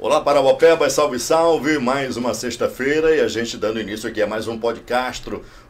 Olá, Parauapebas, salve, salve, mais uma sexta-feira e a gente dando início aqui a mais um podcast,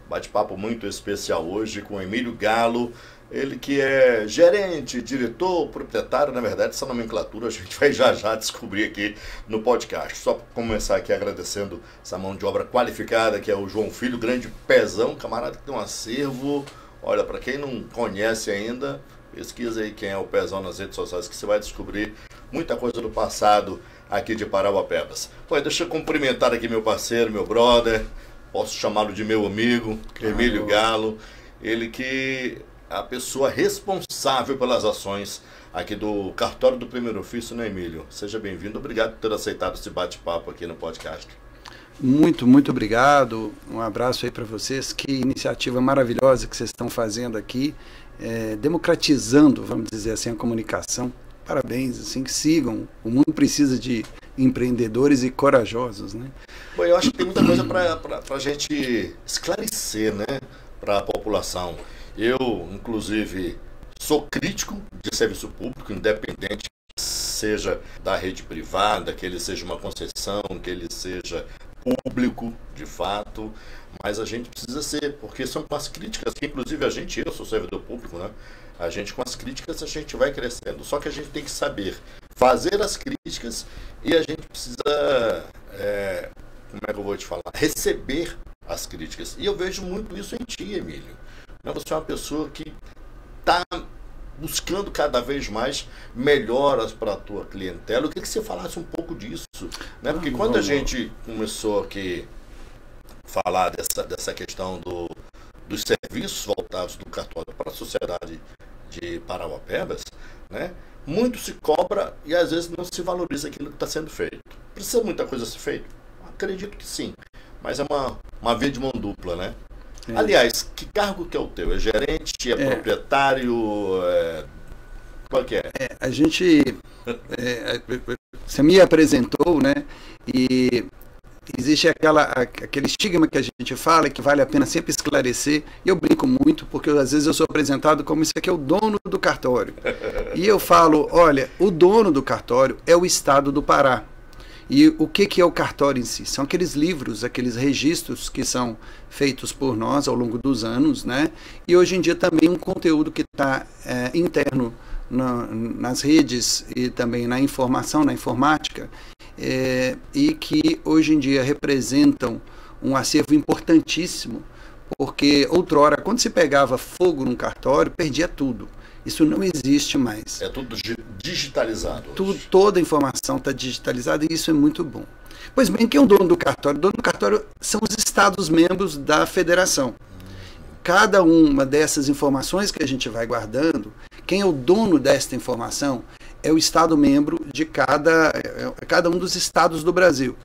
bate-papo muito especial hoje com Emílio Galo, ele que é gerente, diretor, proprietário, na verdade essa nomenclatura a gente vai já descobrir aqui no podcast. Só para começar aqui agradecendo essa mão de obra qualificada que é o João Filho, grande pezão, camarada que tem um acervo, olha, para quem não conhece ainda, pesquisa aí quem é o pezão nas redes sociais que você vai descobrir muita coisa do passado aqui de Parauapebas. Pô, deixa eu cumprimentar aqui meu parceiro, meu brother, posso chamá-lo de meu amigo, Emílio Galo, ele que é a pessoa responsável pelas ações aqui do Cartório do Primeiro Ofício, né, Emílio? Seja bem-vindo, obrigado por ter aceitado esse bate-papo aqui no podcast. Muito obrigado, um abraço aí para vocês, que iniciativa maravilhosa que vocês estão fazendo aqui, democratizando, vamos dizer assim, a comunicação. Parabéns, assim, que sigam. O mundo precisa de empreendedores e corajosos, né? Bom, eu acho que tem muita coisa para a gente esclarecer, né, para a população. Eu, inclusive, sou crítico de serviço público, independente, seja da rede privada, que ele seja uma concessão, que ele seja público, de fato, mas a gente precisa ser, porque são com as críticas que, inclusive, eu sou servidor público, né? A gente, com as críticas, a gente vai crescendo. Só que a gente tem que saber fazer as críticas e a gente precisa, como é que eu vou te falar? Receber as críticas. E eu vejo muito isso em ti, Emílio. Você é uma pessoa que está buscando cada vez mais melhoras para a tua clientela. Eu queria que você falasse um pouco disso, né? Porque quando a gente começou aqui a falar dessa questão dos serviços voltados do cartório para a sociedade de Parauapebas, né, muito se cobra e às vezes não se valoriza aquilo que está sendo feito. Precisa muita coisa ser feita? Acredito que sim, mas é uma via de mão dupla, né? Aliás, que cargo que é o teu? É gerente, é proprietário, qual que é? A gente, você me apresentou, né, e existe aquele estigma que a gente fala que vale a pena sempre esclarecer, e eu brinco muito, porque às vezes eu sou apresentado como isso aqui é o dono do cartório. E eu falo, olha, o dono do cartório é o Estado do Pará. E o que é o cartório em si? São aqueles livros, aqueles registros que são feitos por nós ao longo dos anos, né? E hoje em dia também um conteúdo que está interno nas redes e também na informação, na informática, e que hoje em dia representam um acervo importantíssimo, porque outrora, quando se pegava fogo num cartório, perdia tudo. Isso não existe mais. É tudo digitalizado. Toda a informação está digitalizada e isso é muito bom. Pois bem, quem é o dono do cartório? O dono do cartório são os Estados-membros da federação. Cada uma dessas informações que a gente vai guardando, quem é o dono desta informação é o Estado-membro de cada um dos estados do Brasil.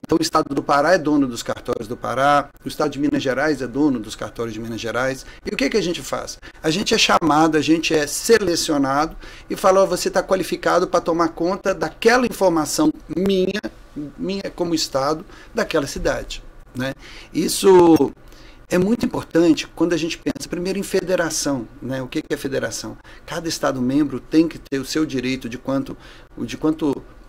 Então, o Estado do Pará é dono dos cartórios do Pará, o Estado de Minas Gerais é dono dos cartórios de Minas Gerais. E o que a gente faz? A gente é chamado, a gente é selecionado e fala, você está qualificado para tomar conta daquela informação minha como Estado, daquela cidade, né? Isso é muito importante quando a gente pensa, primeiro, em federação, né? O que é federação? Cada Estado-membro tem que ter o seu direito de quanto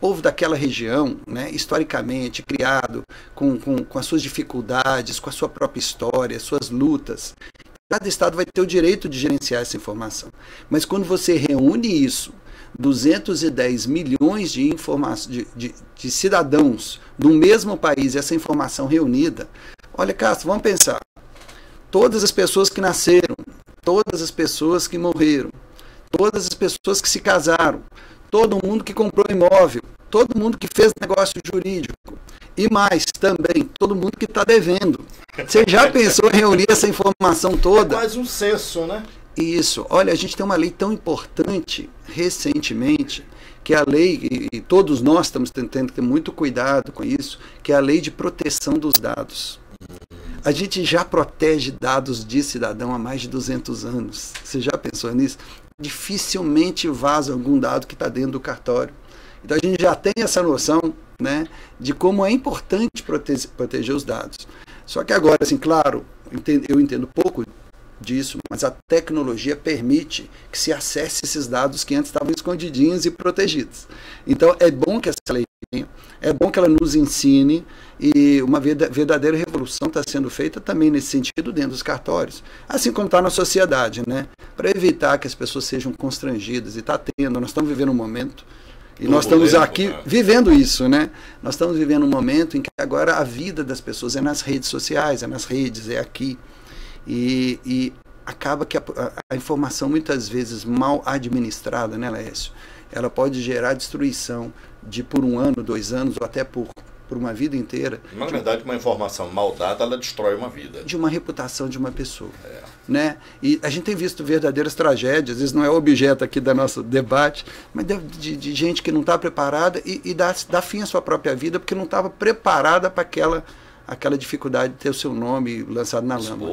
povo daquela região, né, historicamente criado, com as suas dificuldades, com a sua própria história, suas lutas. Cada Estado vai ter o direito de gerenciar essa informação. Mas quando você reúne isso, 210 milhões de cidadãos do mesmo país, essa informação reunida, olha, Castro, vamos pensar. Todas as pessoas que nasceram, todas as pessoas que morreram, todas as pessoas que se casaram, todo mundo que comprou imóvel, todo mundo que fez negócio jurídico e mais também, todo mundo que está devendo. Você já pensou em reunir essa informação toda? É quase um censo, né? Isso. Olha, a gente tem uma lei tão importante recentemente, que é a lei, e todos nós estamos tentando ter muito cuidado com isso, que é a Lei de Proteção dos Dados. A gente já protege dados de cidadão há mais de 200 anos. Você já pensou nisso? Dificilmente vaza algum dado que está dentro do cartório. Então a gente já tem essa noção, né, de como é importante proteger os dados. Só que agora, assim, claro, eu entendo pouco disso, mas a tecnologia permite que se acesse esses dados que antes estavam escondidinhos e protegidos. Então é bom que essa lei É bom que ela nos ensine, e uma verdadeira revolução está sendo feita também nesse sentido dentro dos cartórios, assim como está na sociedade, né? Para evitar que as pessoas sejam constrangidas, e está tendo, nós estamos vivendo um momento, e nós estamos aqui vivendo isso, né? Nós estamos vivendo um momento em que agora a vida das pessoas é nas redes sociais, é nas redes, é aqui, e acaba que a informação muitas vezes mal administrada, né, Laércio? Ela pode gerar destruição por 1 ano, 2 anos, ou até por uma vida inteira. Na verdade, uma informação mal dada, ela destrói uma vida. De uma reputação de uma pessoa. Né? E a gente tem visto verdadeiras tragédias, isso não é objeto aqui do nosso debate, mas de gente que não está preparada e dá fim à sua própria vida porque não estava preparada para aquela dificuldade de ter o seu nome lançado na lama.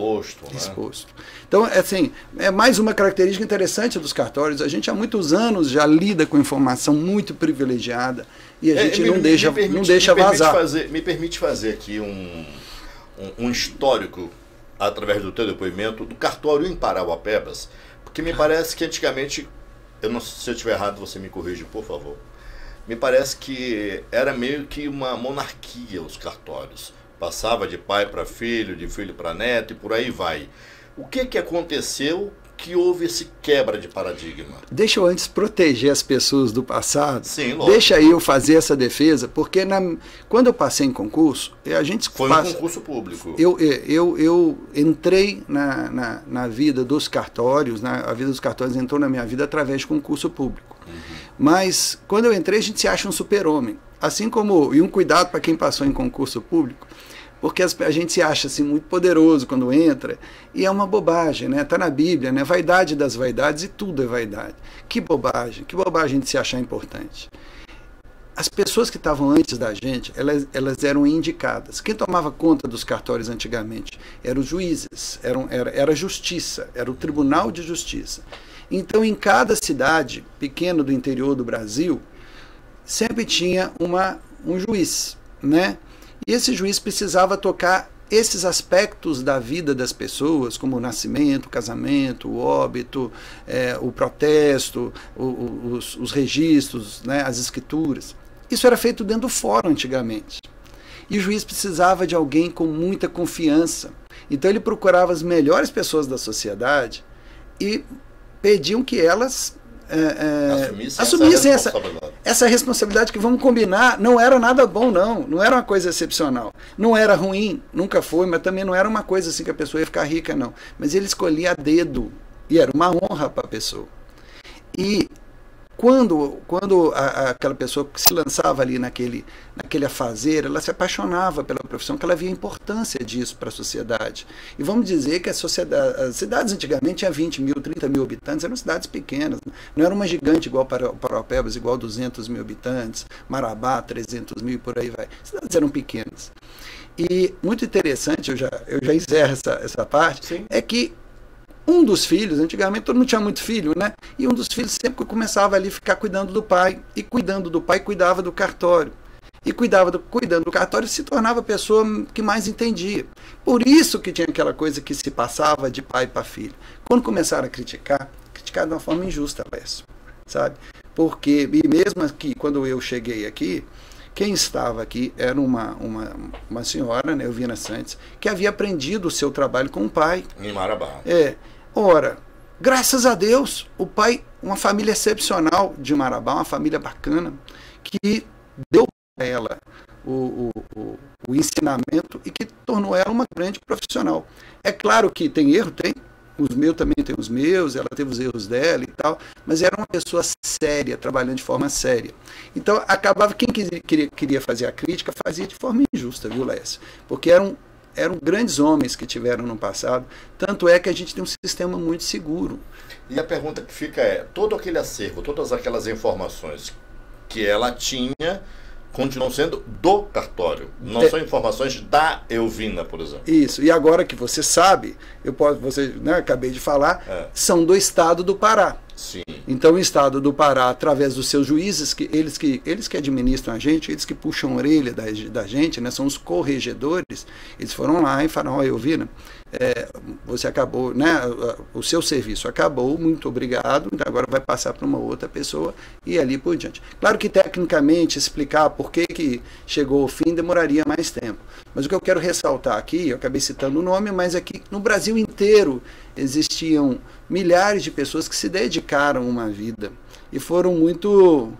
Exposto. Né? Então, assim, é mais uma característica interessante dos cartórios. A gente há muitos anos já lida com informação muito privilegiada e a gente não deixa vazar. Me permite fazer aqui um histórico, através do teu depoimento, do cartório em Parauapebas, porque me parece que antigamente, se eu estiver errado, você me corrige, por favor, me parece que era meio que uma monarquia os cartórios. Passava de pai para filho, de filho para neto e por aí vai. O que aconteceu que houve esse quebra de paradigma? Deixa eu antes proteger as pessoas do passado. Sim, lógico. Deixa eu fazer essa defesa, porque quando eu passei em concurso, a gente foi um concurso público. Eu entrei na vida dos cartórios, a vida dos cartórios entrou na minha vida através de concurso público. Mas quando eu entrei, a gente se acha um super-homem. Assim como, e um cuidado para quem passou em concurso público, porque a gente se acha assim, muito poderoso quando entra, e é uma bobagem, né? Está na Bíblia, né? Vaidade das vaidades, e tudo é vaidade. Que bobagem de se achar importante. As pessoas que estavam antes da gente, elas eram indicadas. Quem tomava conta dos cartórios antigamente eram os juízes, era a justiça, era o Tribunal de Justiça. Então, em cada cidade pequena do interior do Brasil, sempre tinha um juiz, né? E esse juiz precisava tocar esses aspectos da vida das pessoas, como o nascimento, o casamento, o óbito, o protesto, os registros, né, as escrituras. Isso era feito dentro do fórum antigamente. E o juiz precisava de alguém com muita confiança. Então ele procurava as melhores pessoas da sociedade e pediam que elas assumissem essa responsabilidade, que, vamos combinar, não era nada bom, não era uma coisa excepcional, não era ruim, nunca foi, mas também não era uma coisa assim que a pessoa ia ficar rica, não, mas ele escolhia a dedo, e era uma honra para a pessoa. E quando aquela pessoa se lançava ali naquele afazer, ela se apaixonava pela profissão, que ela via a importância disso para a sociedade. E vamos dizer que as cidades antigamente tinham 20 mil, 30 mil habitantes, eram cidades pequenas, não era uma gigante igual Parauapebas, igual 200 mil habitantes, Marabá, 300 mil e por aí vai. As cidades eram pequenas. E muito interessante, eu já encerro essa parte, sim, é que um dos filhos, antigamente todo mundo tinha muito filho, né? E um dos filhos sempre começava ali a ficar cuidando do pai. E cuidando do pai, cuidava do cartório. E cuidando do cartório, se tornava a pessoa que mais entendia. Por isso que tinha aquela coisa que se passava de pai para filho. Quando começaram a criticar de uma forma injusta, Lécio, sabe? Porque, e mesmo aqui, quando eu cheguei aqui, quem estava aqui era uma senhora, né, Elvina Santos, que havia aprendido o seu trabalho com o pai. Em Marabá. Ora, graças a Deus, o pai, uma família excepcional de Marabá, uma família bacana, que deu para ela o ensinamento e que tornou ela uma grande profissional. É claro que tem erro, tem. Os meus também têm os meus, ela teve os erros dela e tal, mas era uma pessoa séria, trabalhando de forma séria. Então, acabava, quem queria fazer a crítica, fazia de forma injusta, viu, Lécio? Porque eram grandes homens que tiveram no passado, tanto é que a gente tem um sistema muito seguro. E a pergunta que fica é, todo aquele acervo, todas aquelas informações que ela tinha, continuam sendo do cartório, não são informações da Elvina, por exemplo. Isso, e agora que você sabe, acabei de falar, são do estado do Pará. Sim. Então o Estado do Pará, através dos seus juízes, eles que administram a gente, eles que puxam a orelha da gente, né, são os corregedores, eles foram lá e falaram, olha, Elvira, você acabou, né, o seu serviço acabou, muito obrigado, então agora vai passar para uma outra pessoa e ali por diante. Claro que tecnicamente explicar por que chegou ao fim demoraria mais tempo, mas o que eu quero ressaltar aqui, eu acabei citando o nome, mas aqui no Brasil inteiro existiam milhares de pessoas que se dedicaram uma vida e foram muito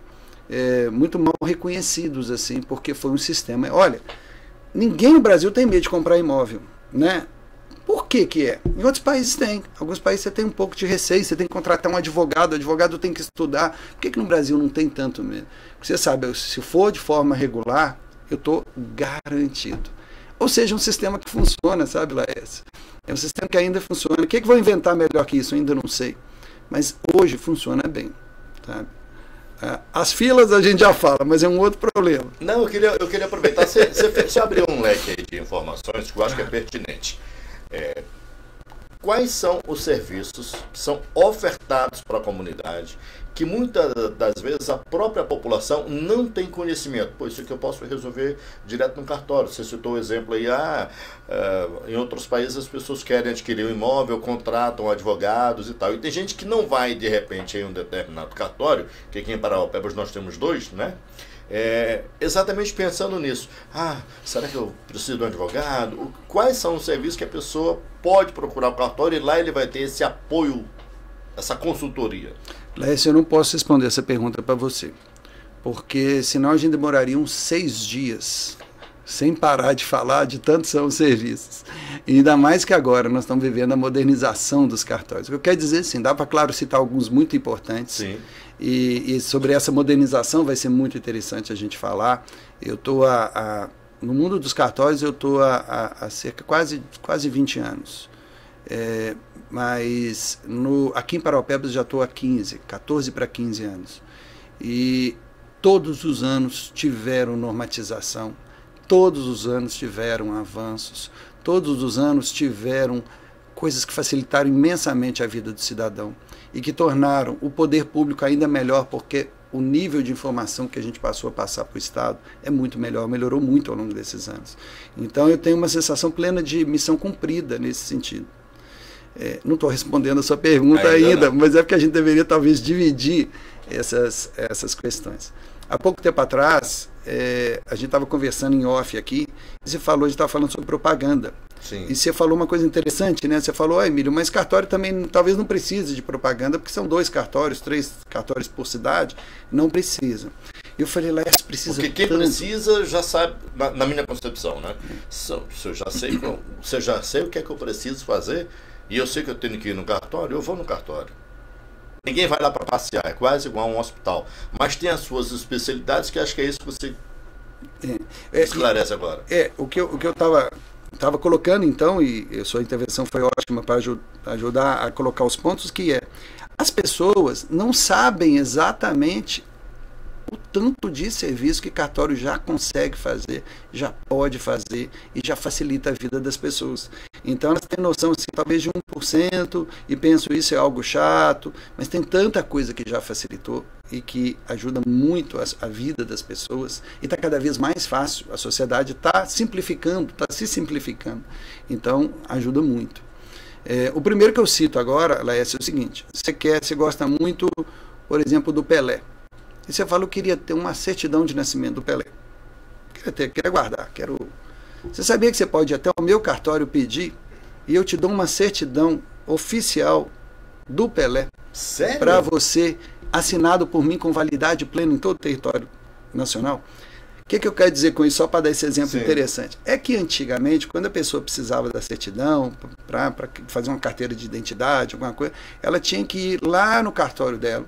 mal reconhecidos, assim, porque foi um sistema. Olha, ninguém no Brasil tem medo de comprar imóvel, né? Por que que é? Em outros países tem. Alguns países você tem um pouco de receio, você tem que contratar um advogado, o advogado tem que estudar. Por que que no Brasil não tem tanto medo? Porque você sabe, se for de forma regular, eu estou garantido. Ou seja, um sistema que funciona, sabe, Laércio? É um sistema que ainda funciona. O que vão inventar melhor que isso? Eu ainda não sei. Mas hoje funciona bem, sabe? As filas a gente já fala, mas é um outro problema. Não, eu queria aproveitar. Você abriu um leque aí de informações que eu acho que é pertinente. Quais são os serviços que são ofertados para a comunidade que muitas das vezes a própria população não tem conhecimento? Pô, isso aqui eu posso resolver direto no cartório. Você citou o exemplo aí, em outros países as pessoas querem adquirir um imóvel, contratam advogados e tal. E tem gente que não vai, de repente, em um determinado cartório, que aqui em Parauapebas nós temos 2, né? Exatamente pensando nisso. Será que eu preciso de um advogado? Quais são os serviços que a pessoa pode procurar o cartório e lá ele vai ter esse apoio, essa consultoria? Lécio, eu não posso responder essa pergunta para você, porque senão a gente demoraria uns 6 dias sem parar de falar de tantos são os serviços. E ainda mais que agora nós estamos vivendo a modernização dos cartórios. O que eu quero dizer, sim, dá para, claro, citar alguns muito importantes. Sim. E sobre essa modernização vai ser muito interessante a gente falar. Eu estou no mundo dos cartórios eu estou há cerca quase 20 anos. Mas aqui em Parauapebas já estou há 14 para 15 anos. E todos os anos tiveram normatização, todos os anos tiveram avanços, todos os anos tiveram coisas que facilitaram imensamente a vida do cidadão e que tornaram o poder público ainda melhor, porque o nível de informação que a gente passou a passar para o Estado é muito melhor, melhorou muito ao longo desses anos. Então eu tenho uma sensação plena de missão cumprida nesse sentido. Não estou respondendo a sua pergunta ainda, mas é porque a gente deveria talvez dividir essas questões. Há pouco tempo atrás, a gente estava conversando em off aqui, e a gente estava falando sobre propaganda. Sim. E você falou uma coisa interessante, né? Você falou, Emílio, mas cartório também talvez não precise de propaganda, porque são 2 cartórios, 3 cartórios por cidade, não precisa. Eu falei, Laércio, precisa. Porque quem precisa já sabe, na minha concepção, né? Se eu já sei o que é que eu preciso fazer, e eu sei que eu tenho que ir no cartório, eu vou no cartório. Ninguém vai lá para passear, é quase igual a um hospital. Mas tem as suas especialidades, que acho que é isso que você esclarece agora. O que eu estava colocando, então, e a sua intervenção foi ótima para ajudar a colocar os pontos, que as pessoas não sabem exatamente o tanto de serviço que cartório já consegue fazer, já pode fazer e já facilita a vida das pessoas. Então elas têm noção, assim, talvez de 1% e pensam isso é algo chato, mas tem tanta coisa que já facilitou e que ajuda muito a vida das pessoas e está cada vez mais fácil. A sociedade está simplificando, está se simplificando. Então ajuda muito. O primeiro que eu cito agora, Laércio, é o seguinte: você gosta muito, por exemplo, do Pelé. E você fala, eu queria ter uma certidão de nascimento do Pelé. Queria guardar. Você sabia que você pode ir até o meu cartório pedir e eu te dou uma certidão oficial do Pelé. Sério? Para você, assinado por mim com validade plena em todo o território nacional. O que eu quero dizer com isso, só para dar esse exemplo interessante? É que antigamente, quando a pessoa precisava da certidão para fazer uma carteira de identidade, alguma coisa, ela tinha que ir lá no cartório dela.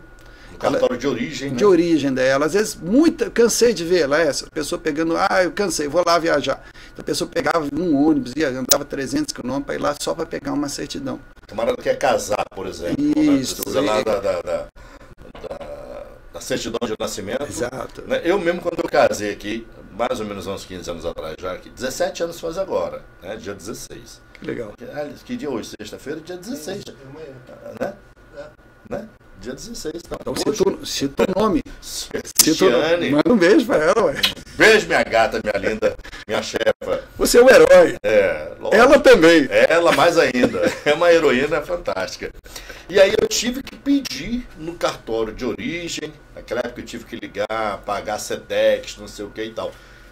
Cartório de origem, né? De origem dela. Às vezes, cansei de ver lá essa pessoa pegando, eu cansei, vou lá viajar. Então, a pessoa pegava um ônibus, andava 300 quilômetros para ir lá só para pegar uma certidão. O camarada quer casar, por exemplo. Isso. Né? Precisa lá da certidão de nascimento. Exato. Né? Eu mesmo, quando eu casei aqui, mais ou menos uns 15 anos atrás já, 17 anos faz agora, né? Dia 16. Que legal. Que dia hoje? Sexta-feira, dia 16. Né? Dia 16, tá? Então cita o nome. Cristiane. Manda um beijo pra ela, ué. Beijo, minha gata, minha linda, minha chefa. Você é um herói. Lógico. Ela também. Ela mais ainda. É uma heroína fantástica. E aí eu tive que pedir no cartório de origem. Naquela época eu tive que ligar, pagar SEDEX, não sei o que e tal.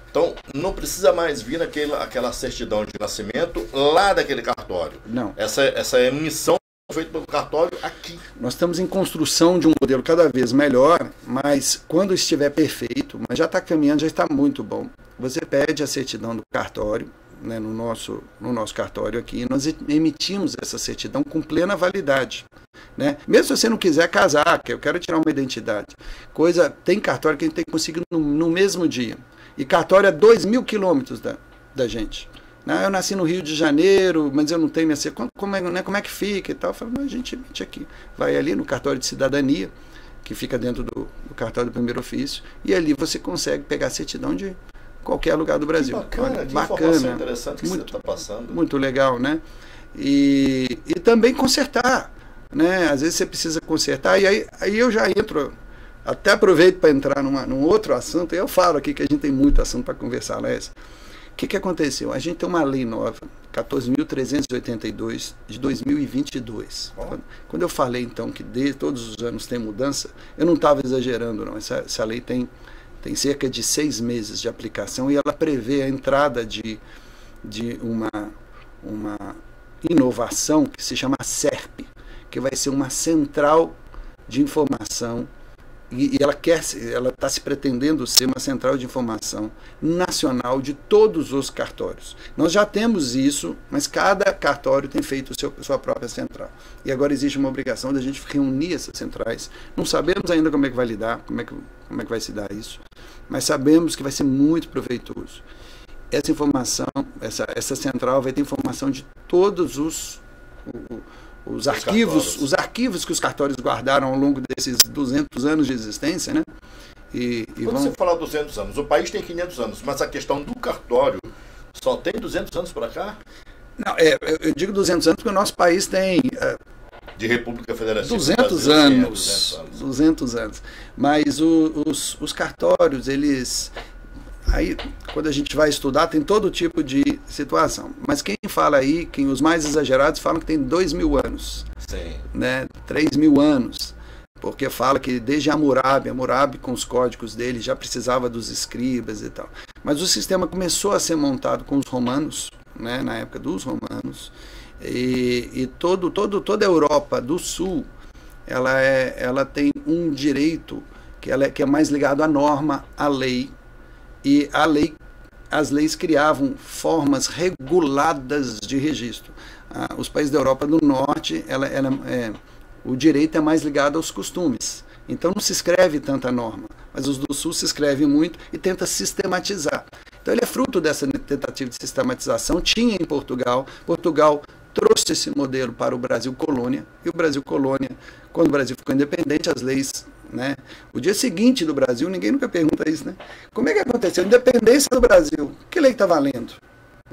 Então, não precisa mais vir aquela certidão de nascimento lá daquele cartório. Não. Essa emissão feita pelo cartório aqui. Nós estamos em construção de um modelo cada vez melhor, mas quando estiver perfeito, mas já está caminhando, já está muito bom. Você pede a certidão do cartório, né, no nosso cartório aqui, nós emitimos essa certidão com plena validade. Né? Mesmo se você não quiser casar, que eu quero tirar uma identidade. Tem cartório que a gente tem que conseguir no mesmo dia. E cartório é 2.000 quilômetros da gente. Eu nasci no Rio de Janeiro, mas eu não tenho minha certidão. Como é que fica e tal? Eu falo, mas a gente emite aqui. Vai ali no cartório de cidadania, que fica dentro do cartório do primeiro ofício, e ali você consegue pegar a certidão de qualquer lugar do Brasil. Que bacana, olha, que bacana, informação interessante que você está passando. Muito legal, né? E também consertar, né? Às vezes você precisa consertar, e aí eu já entro, até aproveito para entrar num outro assunto, e eu falo aqui que a gente tem muito assunto para conversar, Lécio. O que aconteceu? A gente tem uma lei nova, 14.382, de 2022. Quando eu falei, então, que todos os anos tem mudança, eu não estava exagerando, não. Essa lei tem cerca de 6 meses de aplicação e ela prevê a entrada de uma inovação que se chama SERP, que vai ser uma central de informação. E ela está se pretendendo ser uma central de informação nacional de todos os cartórios. Nós já temos isso, mas cada cartório tem feito sua própria central. E agora existe uma obrigação da gente reunir essas centrais. Não sabemos ainda como é que vai lidar, como é que vai se dar isso, mas sabemos que vai ser muito proveitoso. Essa informação, essa central vai ter informação de todos os arquivos que os cartórios guardaram ao longo desses 200 anos de existência, né? Quando você fala 200 anos, o país tem 500 anos, mas a questão do cartório só tem 200 anos para cá? Não, eu digo 200 anos porque o nosso país tem... de República Federativa 200 anos. 200 anos. Mas os cartórios, eles... Aí, quando a gente vai estudar, tem todo tipo de situação. Mas quem fala aí, os mais exagerados falam que tem 2.000 anos. Sim. Né? 3.000 anos. Porque fala que desde Hammurabi com os códigos dele já precisava dos escribas e tal. Mas o sistema começou a ser montado com os romanos, né? Na época dos romanos. E toda a Europa do Sul, ela tem um direito que é mais ligado à norma, à lei. E as leis criavam formas reguladas de registro. Os países da Europa do Norte, o direito é mais ligado aos costumes. Então não se escreve tanta norma, mas os do Sul se escreve muito e tenta sistematizar. Então ele é fruto dessa tentativa de sistematização. Tinha em Portugal. Portugal trouxe esse modelo para o Brasil colônia. E o Brasil colônia, quando o Brasil ficou independente, as leis... Né? O dia seguinte do Brasil, ninguém nunca pergunta isso, né? Como é que aconteceu? Independência do Brasil, que lei está valendo?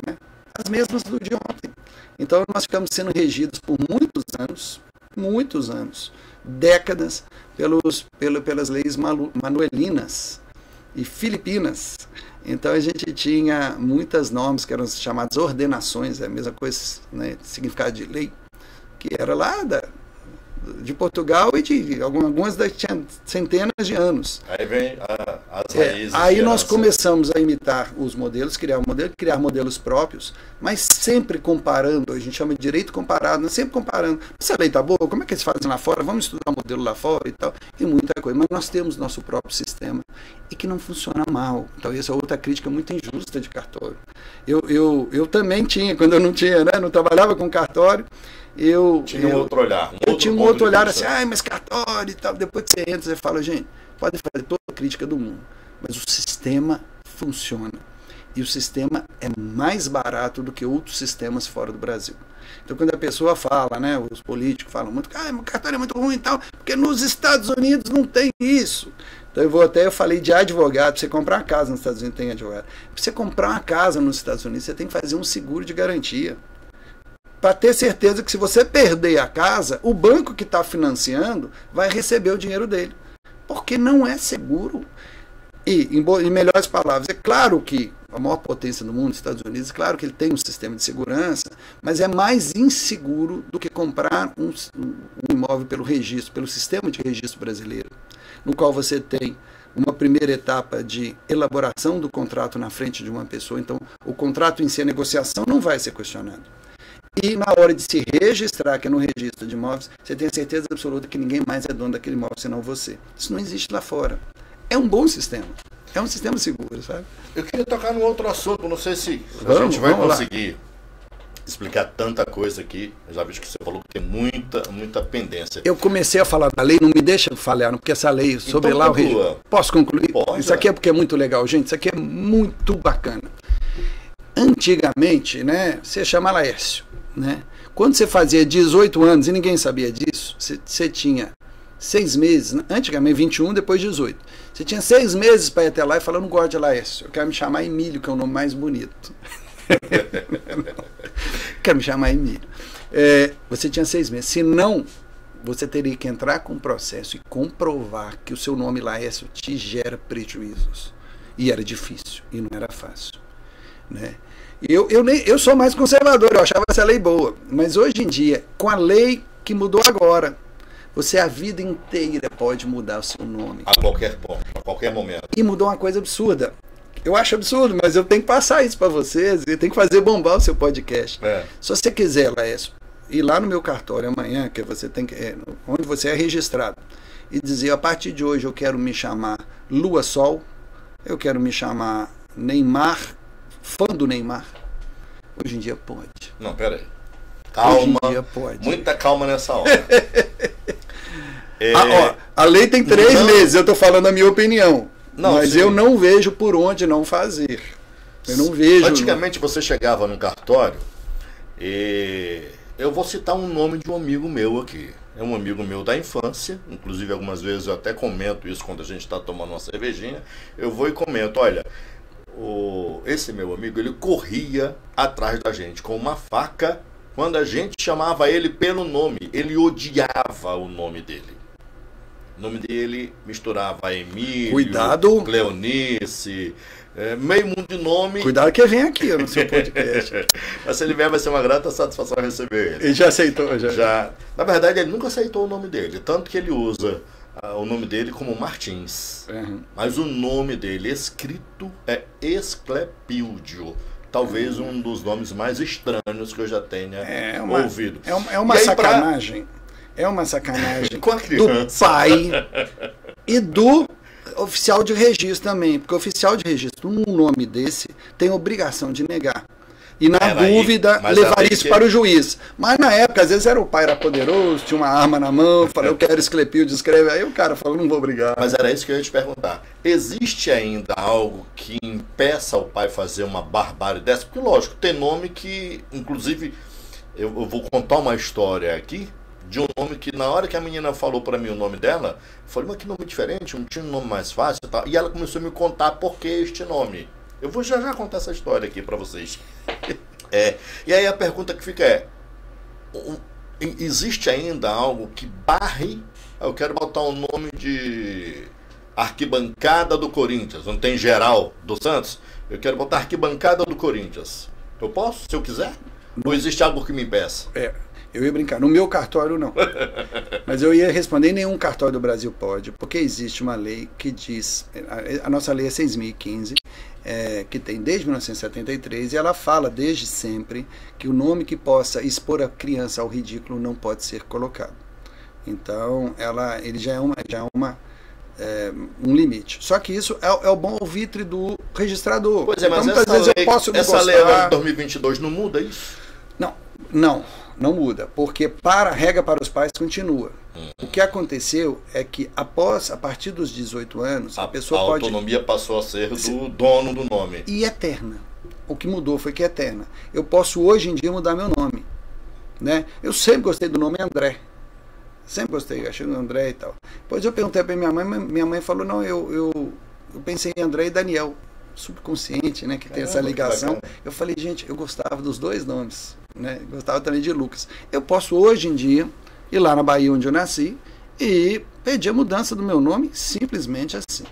Né? As mesmas do de ontem. Então nós ficamos sendo regidos por muitos anos, décadas, pelas leis manuelinas e filipinas. Então a gente tinha muitas normas que eram chamadas ordenações, é a mesma coisa, né? Significado de lei, que era lá de Portugal e de algumas tinham centenas de anos. Aí vem as raízes. Aí nós começamos a imitar os modelos, criar modelos próprios, mas sempre comparando, a gente chama de direito comparado, sempre comparando. Se a lei está boa, como é que eles fazem lá fora? Vamos estudar o modelo lá fora e tal, e muita coisa. Mas nós temos nosso próprio sistema e que não funciona mal. Então essa é outra crítica muito injusta de cartório. Eu também tinha, quando eu não tinha, né, não trabalhava com cartório, eu tinha um outro olhar. Eu tinha um outro olhar assim, mas cartório e tal. Depois que você entra, você fala, gente, pode fazer toda a crítica do mundo, mas o sistema funciona. E o sistema é mais barato do que outros sistemas fora do Brasil. Então, quando a pessoa fala, né, os políticos falam muito, o cartório é muito ruim e tal, porque nos Estados Unidos não tem isso. Então, eu falei de advogado, para você comprar uma casa nos Estados Unidos tem advogado. Para você comprar uma casa nos Estados Unidos, você tem que fazer um seguro de garantia. para ter certeza que se você perder a casa, o banco que está financiando vai receber o dinheiro dele. Porque não é seguro. E, em melhores palavras, é claro que a maior potência do mundo, os Estados Unidos, claro que ele tem um sistema de segurança, mas é mais inseguro do que comprar um imóvel pelo registro, pelo sistema de registro brasileiro, no qual você tem uma primeira etapa de elaboração do contrato na frente de uma pessoa. Então, o contrato em si, a negociação, não vai ser questionado. E na hora de se registrar, que é no registro de imóveis, você tem a certeza absoluta que ninguém mais é dono daquele imóvel senão você. Isso não existe lá fora. É um bom sistema. É um sistema seguro, sabe? Eu queria tocar num outro assunto, não sei se a gente vai conseguir explicar tanta coisa aqui. Eu já vi que você falou que tem muita pendência. Eu comecei a falar da lei, não me deixa falhar, porque essa lei sobre então, lá o registro. Posso concluir? Pode, isso aqui é porque é muito legal, gente. Isso aqui é muito bacana. Antigamente, né, você chama Laércio, né? Quando você fazia 18 anos e ninguém sabia disso, você tinha 6 meses, antigamente 21, depois 18. Você tinha 6 meses para ir até lá e falar, eu não gosto de Laércio, eu quero me chamar Emílio, que é o nome mais bonito. Quero me chamar Emílio. Você tinha 6 meses. Se não, você teria que entrar com um processo e comprovar que o seu nome Laércio te gera prejuízos. E era difícil, e não era fácil. Né? Eu sou mais conservador, eu achava essa lei boa. Mas hoje em dia, com a lei que mudou agora, você a vida inteira pode mudar o seu nome. A qualquer ponto, a qualquer momento. E mudou uma coisa absurda. Eu acho absurdo, mas eu tenho que passar isso para vocês. Eu tenho que fazer bombar o seu podcast. Se você quiser, Laércio, ir lá no meu cartório amanhã, que você tem que, onde você é registrado, e dizer, a partir de hoje eu quero me chamar Lua Sol, eu quero me chamar Neymar, fã do Neymar. Hoje em dia pode. Não, pera aí. Calma. Hoje em dia pode. Muita calma nessa hora. A lei tem 3 meses, eu estou falando a minha opinião. Não, mas sim, eu não vejo por onde não fazer. Eu não vejo. Antigamente você chegava no cartório e eu vou citar um nome de um amigo meu aqui. É um amigo meu da infância, inclusive algumas vezes eu até comento isso quando a gente está tomando uma cervejinha. Eu vou e comento, olha, esse meu amigo, ele corria atrás da gente com uma faca quando a gente chamava ele pelo nome. Ele odiava o nome dele. O nome dele misturava Emílio, cuidado, Cleonice, meio mundo de nome. Cuidado que vem aqui no seu podcast. Mas se ele vier, vai ser uma grata satisfação receber ele. Ele já aceitou, já. Na verdade, ele nunca aceitou o nome dele, tanto que ele usa o nome dele como Martins. Mas o nome dele escrito é Esclepídio. Talvez um dos nomes mais estranhos que eu já tenha ouvido. É uma sacanagem. É uma sacanagem com a criança, do pai e do oficial de registro também. Porque o oficial de registro, um nome desse, tem obrigação de negar. E na dúvida, levar isso para o juiz. Mas na época, às vezes o pai era poderoso, tinha uma arma na mão, falou, eu quero Esclepídio, escreve. Aí o cara falou, não vou brigar. Mas era isso que eu ia te perguntar. Existe ainda algo que impeça o pai fazer uma barbárie dessa? Porque, lógico, tem nome que, inclusive, eu vou contar uma história aqui, de um nome que na hora que a menina falou para mim o nome dela, eu falei, mas que nome diferente, não tinha um nome mais fácil e tal. E ela começou a me contar por que este nome. Eu vou já contar essa história aqui para vocês. E aí a pergunta que fica existe ainda algo que barre? Eu quero botar um nome de arquibancada do Corinthians, não tem geral do Santos? Eu quero botar arquibancada do Corinthians. Eu posso, se eu quiser? Ou existe algo que me impeça? Eu ia brincar, no meu cartório não. Mas eu ia responder, nenhum cartório do Brasil pode, porque existe uma lei que diz, a nossa lei é 6.015, que tem desde 1973, e ela fala desde sempre que o nome que possa expor a criança ao ridículo não pode ser colocado. Então, ele já é um limite. Só que isso é o bom alvitre do registrador. Pois é, mas então, essa lei agora de 2022 não muda isso? Não muda, porque a regra para os pais continua. O que aconteceu é que a partir dos 18 anos, a pessoa pode... A autonomia passou a ser do dono do nome. E eterna. O que mudou foi que é eterna. Eu posso hoje em dia mudar meu nome. Né? Eu sempre gostei do nome André. Sempre gostei, achei o André e tal. Depois eu perguntei para minha mãe falou, não, eu pensei em André e Daniel. Subconsciente, né, que tem essa ligação. Eu falei, gente, eu gostava dos dois nomes. né? Gostava também de Lucas. Eu posso hoje em dia ir lá na Bahia onde eu nasci e pedir a mudança do meu nome simplesmente assim.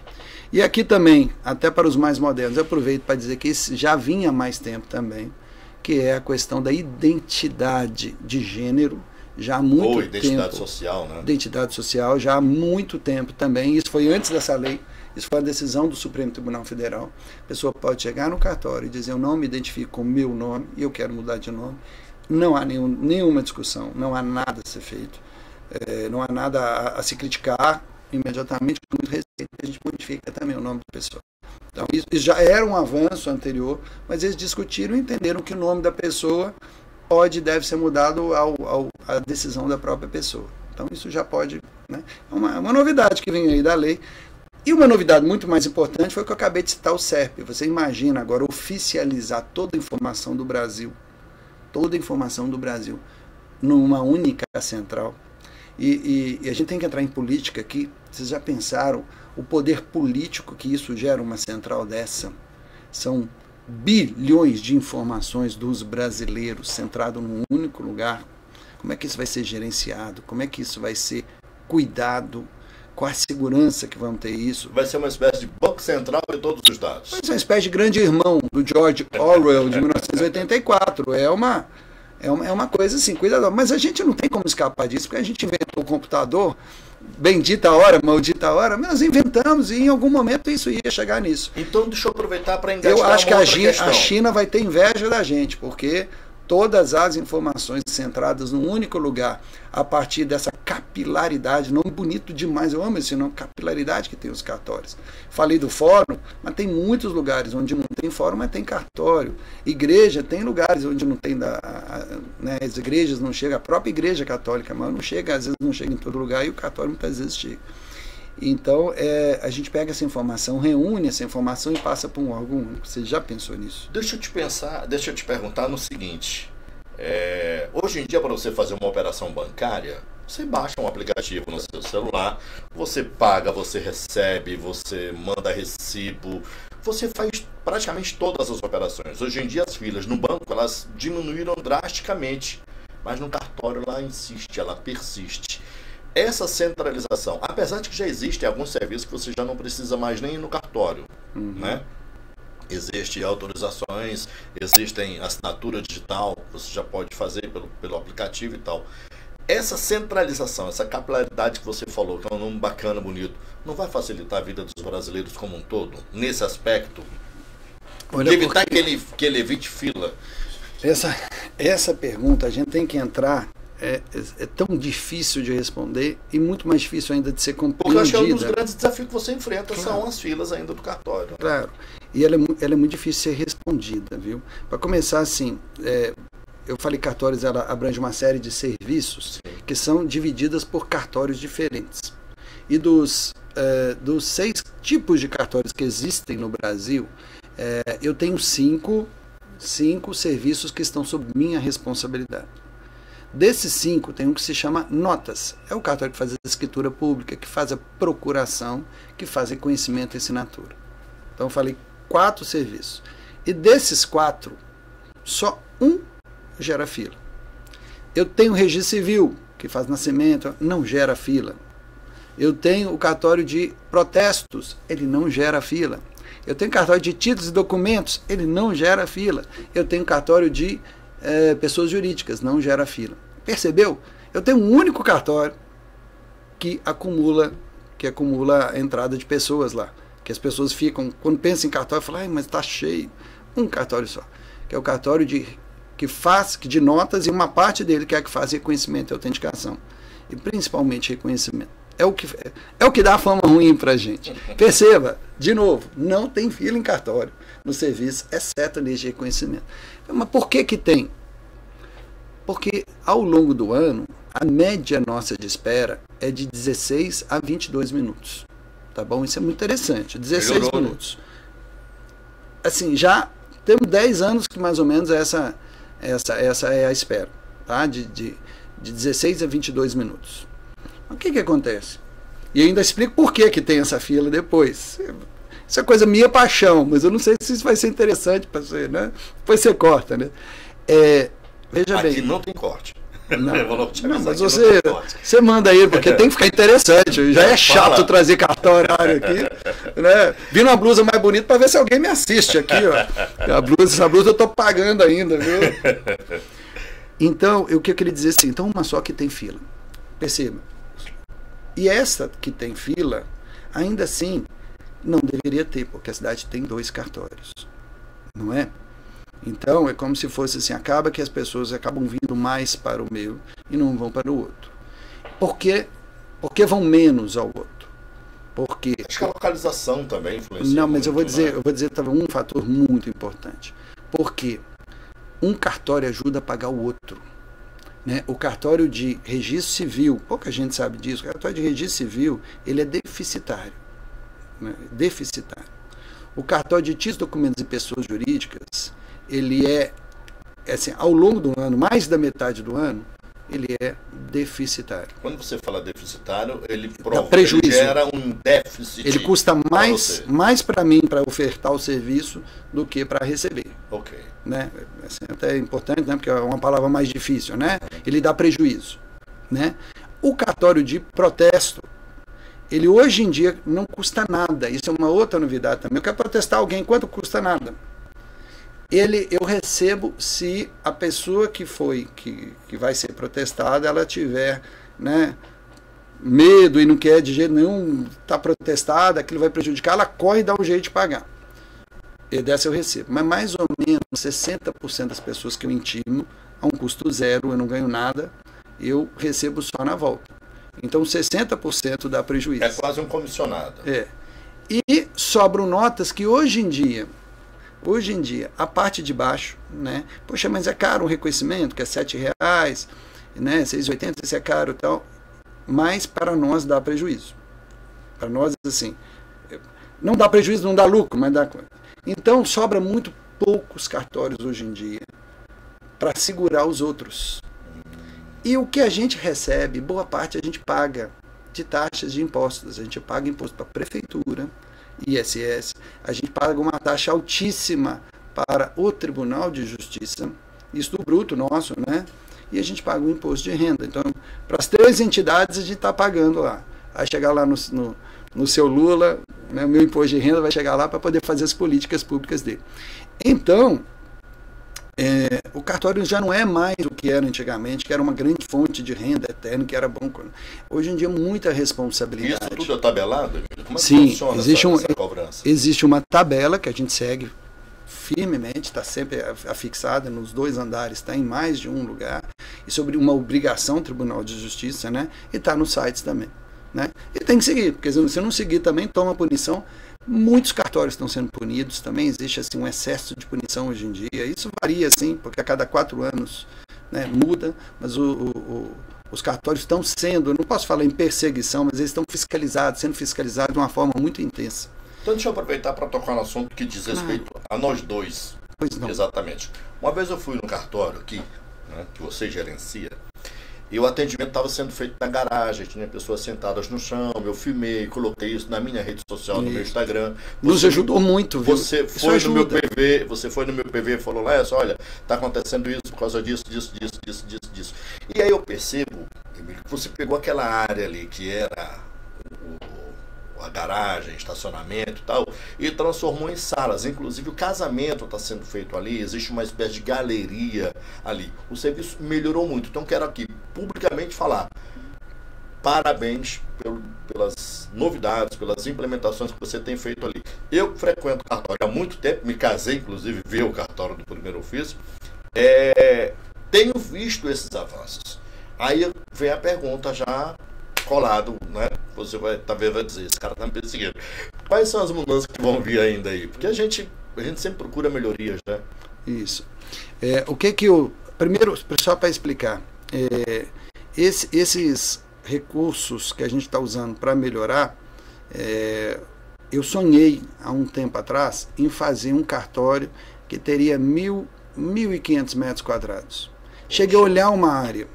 E aqui também, até para os mais modernos, eu aproveito para dizer que isso já vinha há mais tempo também, que é a questão da identidade de gênero, já há muito tempo. Ou identidade social, né? Identidade social, já há muito tempo também. Isso foi antes dessa lei, isso foi a decisão do Supremo Tribunal Federal. A pessoa pode chegar no cartório e dizer, eu não me identifico com o meu nome e eu quero mudar de nome. Não há nenhuma discussão, não há nada a ser feito, não há nada a se criticar. Imediatamente, com muito respeito, a gente modifica também o nome da pessoa. Então, isso já era um avanço anterior, mas eles discutiram e entenderam que o nome da pessoa pode e deve ser mudado à decisão da própria pessoa. Então, isso já pode, né? É uma novidade que vem aí da lei. E uma novidade muito mais importante foi o que eu acabei de citar, o CERP. Você imagina agora oficializar toda a informação do Brasil, numa única central. E a gente tem que entrar em política aqui. Vocês já pensaram o poder político que isso gera, uma central dessa? São bilhões de informações dos brasileiros centrado num único lugar. Como é que isso vai ser gerenciado? Como é que isso vai ser cuidado? Qual a segurança que vão ter isso? Vai ser uma espécie de banco central de todos os dados. Vai ser uma espécie de grande irmão do George Orwell de 1984. É uma coisa assim, cuidado. Mas a gente não tem como escapar disso, porque a gente inventou o computador, bendita hora, maldita hora, mas nós inventamos e em algum momento isso ia chegar nisso. Então deixa eu aproveitar para engajar Eu acho que a China vai ter inveja da gente, porque todas as informações centradas num único lugar, a partir dessa capilaridade, nome bonito demais, eu amo esse nome, capilaridade que tem os cartórios. Falei do fórum, mas tem muitos lugares onde não tem fórum, mas tem cartório. Igreja, tem lugares onde não tem, né, as igrejas não chegam, a própria igreja católica, mas não chega, às vezes não chega em todo lugar, e o cartório muitas vezes chega. Então, a gente pega essa informação, reúne essa informação e passa para um órgão único. Você já pensou nisso? Deixa eu te perguntar no seguinte. Hoje em dia, para você fazer uma operação bancária, você baixa um aplicativo no seu celular, você paga, você recebe, você manda recibo, você faz praticamente todas as operações. Hoje em dia, as filas no banco, elas diminuíram drasticamente, mas no cartório ela insiste, ela persiste. Essa centralização, apesar de que já existem alguns serviços que você já não precisa mais nem ir no cartório, né? Existem autorizações, existem assinatura digital, você já pode fazer pelo aplicativo e tal. Essa centralização, essa capilaridade que você falou, que é um nome bacana, bonito, não vai facilitar a vida dos brasileiros como um todo, nesse aspecto? Olha, de evitar que ele evite fila? Essa pergunta a gente tem que entrar... É tão difícil de responder e muito mais difícil ainda de ser compreendida. Porque eu acho que é um dos grandes desafios que você enfrenta, claro, são as filas ainda do cartório. Claro, e ela é muito difícil de ser respondida, viu? Para começar assim, eu falei cartórios, ela abrange uma série de serviços, sim, que são divididas por cartórios diferentes. E dos 6 tipos de cartórios que existem no Brasil, eu tenho 5 serviços que estão sob minha responsabilidade. Desses 5, tem um que se chama notas. É o cartório que faz a escritura pública, que faz a procuração, que faz reconhecimento e assinatura. Então, eu falei 4 serviços. E desses 4, só um gera fila. Eu tenho o registro civil, que faz nascimento, não gera fila. Eu tenho o cartório de protestos, ele não gera fila. Eu tenho cartório de títulos e documentos, ele não gera fila. Eu tenho cartório de pessoas jurídicas, não gera fila. Percebeu? Eu tenho um único cartório que acumula a entrada de pessoas lá. Que as pessoas ficam, quando pensam em cartório, falam, ai, mas está cheio. Um cartório só. Que é o cartório de notas, e uma parte dele que é que faz reconhecimento e autenticação. E principalmente reconhecimento. É o que dá fama ruim para a gente. Perceba, de novo, não tem fila em cartório no serviço, exceto nesse de reconhecimento. Mas por que tem? Porque ao longo do ano, a média nossa de espera é de 16 a 22 minutos. Tá bom? Isso é muito interessante. 16 minutos. Assim, já temos 10 anos que mais ou menos essa é a espera. Tá? De 16 a 22 minutos. O que acontece? E ainda explico por que tem essa fila depois. Isso é coisa minha paixão, mas eu não sei se isso vai ser interessante para você, né? Depois você corta, né? Veja Aqui bem. não tem corte. Não, Eu vou logo te não, avisar mas que não tem corte. você manda aí, porque tem que ficar interessante. Já é chato trazer cartório aqui, né? Vindo uma blusa mais bonita para ver se alguém me assiste aqui, ó. Essa blusa eu tô pagando ainda, viu? Então, o que eu queria dizer assim, então uma só que tem fila. Perceba. E essa que tem fila, ainda assim, não deveria ter, porque a cidade tem 2 cartórios, não é? Então, é como se fosse assim, acaba que as pessoas acabam vindo mais para o meu e não vão para o outro. Por quê? Porque vão menos ao outro. Porque... Acho que a localização também influencia. Não, mas muito, eu vou dizer também um fator muito importante. Porque um cartório ajuda a pagar o outro. Né? O cartório de registro civil, pouca gente sabe disso, o cartório de registro civil, ele é deficitário. Né? Deficitário. O cartório de títulos, documentos e pessoas jurídicas, ele é assim, ao longo do ano, mais da metade do ano, ele é deficitário. Quando você fala deficitário, ele prejuízo. Ele gera um déficit. Ele custa mais para mim para ofertar o serviço do que para receber. Ok. Né? Assim, até é importante, né? Porque é uma palavra mais difícil, né? Ele dá prejuízo. Né? O cartório de protesto, ele hoje em dia não custa nada. Isso é uma outra novidade também. Eu quero protestar alguém, quanto custa nada? Eu recebo se a pessoa que vai ser protestada, ela tiver, né, medo e não quer de jeito nenhum estar protestada, aquilo vai prejudicar, ela corre e dá um jeito de pagar. E dessa eu recebo. Mas mais ou menos 60% das pessoas que eu intimo, a um custo zero, eu não ganho nada, eu recebo só na volta. Então 60% dá prejuízo. É quase um comissionado. É. E sobram notas que hoje em dia, a parte de baixo, né? Poxa, mas é caro um reconhecimento, que é R$7, né? R$6,80, isso é caro e tal. Mas para nós dá prejuízo. Para nós, assim, não dá prejuízo, não dá lucro, mas dá. Então sobra muito poucos cartórios hoje em dia para segurar os outros. E o que a gente recebe, boa parte a gente paga de taxas de impostos. A gente paga imposto para a prefeitura, ISS, a gente paga uma taxa altíssima para o Tribunal de Justiça, isso do bruto nosso, né? E a gente paga o imposto de renda. Então, para as 3 entidades a gente está pagando lá. Vai chegar lá no seu Lula, né, o meu imposto de renda vai chegar lá para poder fazer as políticas públicas dele. Então, o cartório já não é mais o que era antigamente, que era uma grande fonte de renda eterna, que era bom. Hoje em dia, muita responsabilidade. Isso tudo é tabelado? Como é que Sim, funciona essa cobrança? Existe uma tabela que a gente segue firmemente, está sempre afixada nos 2 andares, está em mais de um lugar, e sobre uma obrigação Tribunal de Justiça, né? E está nos sites também. Né? E tem que seguir, porque se não seguir também, toma punição. Muitos cartórios estão sendo punidos, também existe assim, um excesso de punição hoje em dia. Isso varia, assim, porque a cada 4 anos, né, muda, mas os cartórios estão sendo, eu não posso falar em perseguição, mas eles estão sendo fiscalizados de uma forma muito intensa. Então deixa eu aproveitar para tocar no assunto que diz respeito a nós dois. Pois não. Exatamente. Uma vez eu fui no cartório aqui, né, que você gerencia, e o atendimento estava sendo feito na garagem, tinha pessoas sentadas no chão, eu filmei, coloquei isso na minha rede social, no meu Instagram. Nos ajudou muito, viu? Você foi no meu PV e falou, Lécio, olha, está acontecendo isso por causa disso. E aí eu percebo, Emílio, que você pegou aquela área ali que era a garagem, estacionamento e tal, e transformou em salas. Inclusive o casamento está sendo feito ali, existe uma espécie de galeria ali. O serviço melhorou muito. Então quero aqui publicamente falar parabéns pelas novidades, pelas implementações que você tem feito ali. Eu frequento o cartório há muito tempo, me casei inclusive, ver o cartório do primeiro ofício, tenho visto esses avanços. Aí vem a pergunta já colado, né? Você talvez vai dizer, esse cara está me perseguindo. Quais são as mudanças que vão vir ainda aí? Porque a gente sempre procura melhorias, né? Isso. O que eu... Primeiro, só para explicar, esses recursos que a gente está usando para melhorar, eu sonhei há um tempo atrás em fazer um cartório que teria 1.500 metros quadrados. Cheguei a olhar uma área,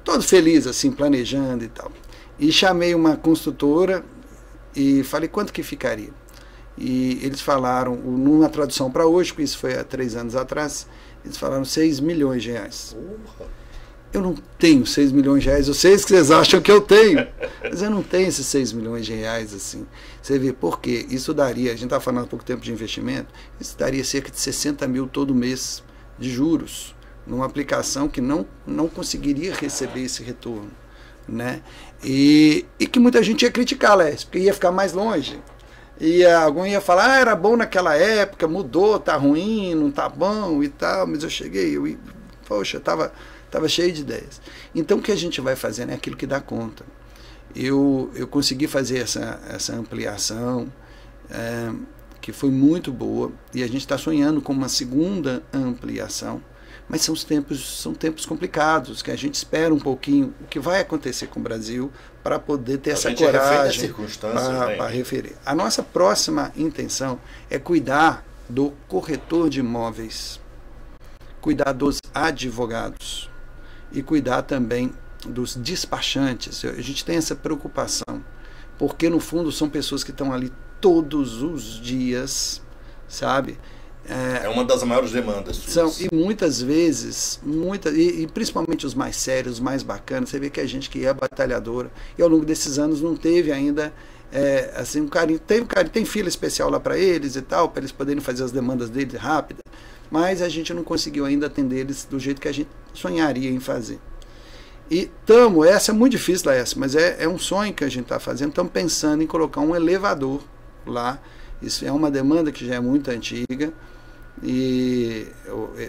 todo feliz assim, planejando e tal. E chamei uma construtora e falei quanto que ficaria. E eles falaram, numa tradução para hoje, porque isso foi há 3 anos atrás, Eles falaram 6 milhões de reais. Porra. Eu não tenho 6 milhões de reais, eu sei que vocês acham que eu tenho, mas eu não tenho esses 6 milhões de reais assim. Você vê por quê? Isso daria, a gente estava falando há pouco tempo de investimento, isso daria cerca de 60 mil todo mês de juros, numa aplicação que não conseguiria receber esse retorno, né? E que muita gente ia criticar, Lécio, porque ia ficar mais longe. E algum ia falar, era bom naquela época, mudou, tá ruim, não tá bom e tal, mas eu cheguei, poxa, estava cheio de ideias. Então o que a gente vai fazendo é aquilo que dá conta. Eu consegui fazer essa ampliação, que foi muito boa, e a gente está sonhando com uma segunda ampliação, mas são tempos complicados, que a gente espera um pouquinho o que vai acontecer com o Brasil para poder ter essa coragem para referir. A nossa próxima intenção é cuidar do corretor de imóveis, cuidar dos advogados e cuidar também dos despachantes. A gente tem essa preocupação, porque no fundo são pessoas que estão ali todos os dias, sabe? É uma das maiores demandas suas. E muitas vezes, e principalmente os mais sérios, os mais bacanas, você vê que a gente que é batalhadora, e ao longo desses anos não teve ainda assim, um carinho. Tem fila especial lá para eles e tal, para eles poderem fazer as demandas deles rápidas, mas a gente não conseguiu ainda atender eles do jeito que a gente sonharia em fazer. E essa é muito difícil, Laércio, mas é um sonho que a gente está fazendo. Estamos pensando em colocar um elevador lá. Isso é uma demanda que já é muito antiga. E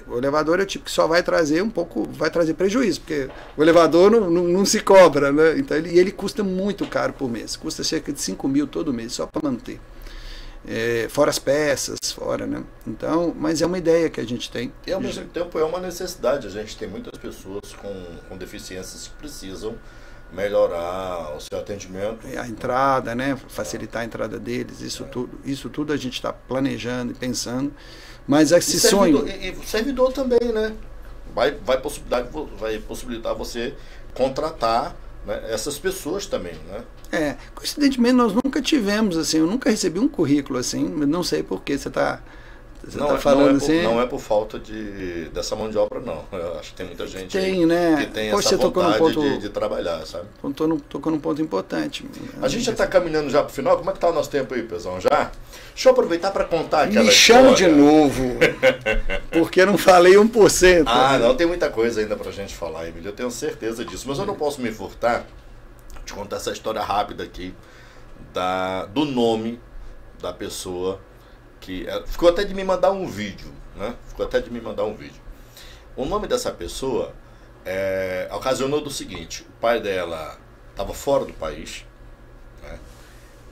o elevador é o tipo que só vai trazer vai trazer prejuízo, porque o elevador não se cobra, né? Então ele custa muito caro por mês, custa cerca de 5 mil todo mês, só para manter. Fora as peças, né? Então, mas é uma ideia que a gente tem. E ao mesmo tempo é uma necessidade. A gente tem muitas pessoas com deficiências que precisam melhorar o seu atendimento. A entrada, né? Facilitar a entrada deles, isso tudo a gente está planejando e pensando. Mas esse sonho. E servidor também, né? Vai possibilitar você contratar, né, essas pessoas também, né? Coincidentemente nós nunca tivemos, assim, eu nunca recebi um currículo assim, não sei por que você está falando assim. Não é por falta dessa mão de obra, não. Eu acho que tem muita gente né? que tem essa vontade de trabalhar, sabe? Tocou num ponto importante. A gente já está caminhando já para o final. Como é que está o nosso tempo aí, Pezão? Já? Deixa eu aproveitar para contar aquela história. Me chama de novo, porque eu não falei 1%. Não, tem muita coisa ainda para a gente falar, Emílio. Eu tenho certeza disso. Mas eu não posso me furtar de contar essa história rápida aqui do nome da pessoa que ficou até de me mandar um vídeo, né? O nome dessa pessoa ocasionou do seguinte: o pai dela estava fora do país, né?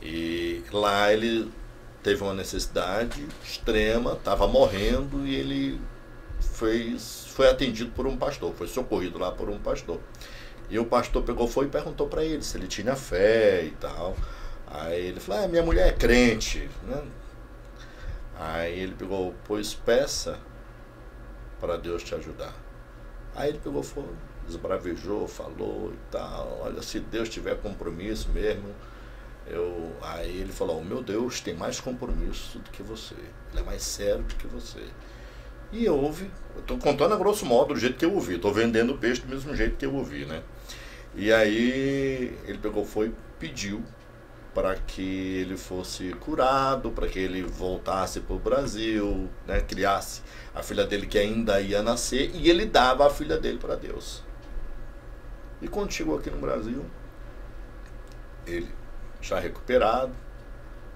E lá ele teve uma necessidade extrema, estava morrendo e ele foi atendido por um pastor, foi socorrido lá por um pastor. E o pastor foi e perguntou para ele se ele tinha fé e tal. Aí ele falou: minha mulher é crente, né? Aí ele pois peça para Deus te ajudar. Aí ele esbravejou, falou e tal: olha, se Deus tiver compromisso mesmo, Aí ele falou: meu Deus tem mais compromisso do que você, ele é mais sério do que você. E eu estou contando a grosso modo do jeito que eu ouvi, estou vendendo o peixe do mesmo jeito que eu ouvi, né? E aí ele pediu para que ele fosse curado, para que ele voltasse para o Brasil, né, criasse a filha dele que ainda ia nascer, e ele dava a filha dele para Deus. E quando chegou aqui no Brasil, ele já recuperado,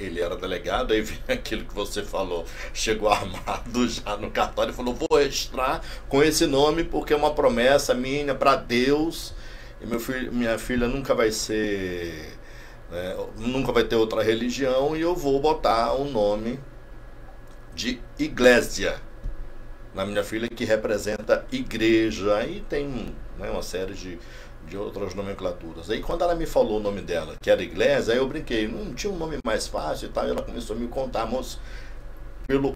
ele era delegado, aí vem aquilo que você falou, chegou armado já no cartório e falou: vou registrar com esse nome porque é uma promessa minha para Deus, e minha filha nunca vai ser... nunca vai ter outra religião, e eu vou botar o nome de Iglesia na minha filha, que representa igreja. Aí tem, né, uma série de outras nomenclaturas. Aí quando ela me falou o nome dela, que era Iglesia, aí eu brinquei, não tinha um nome mais fácil e tal, e ela começou a me contar, moço, pelo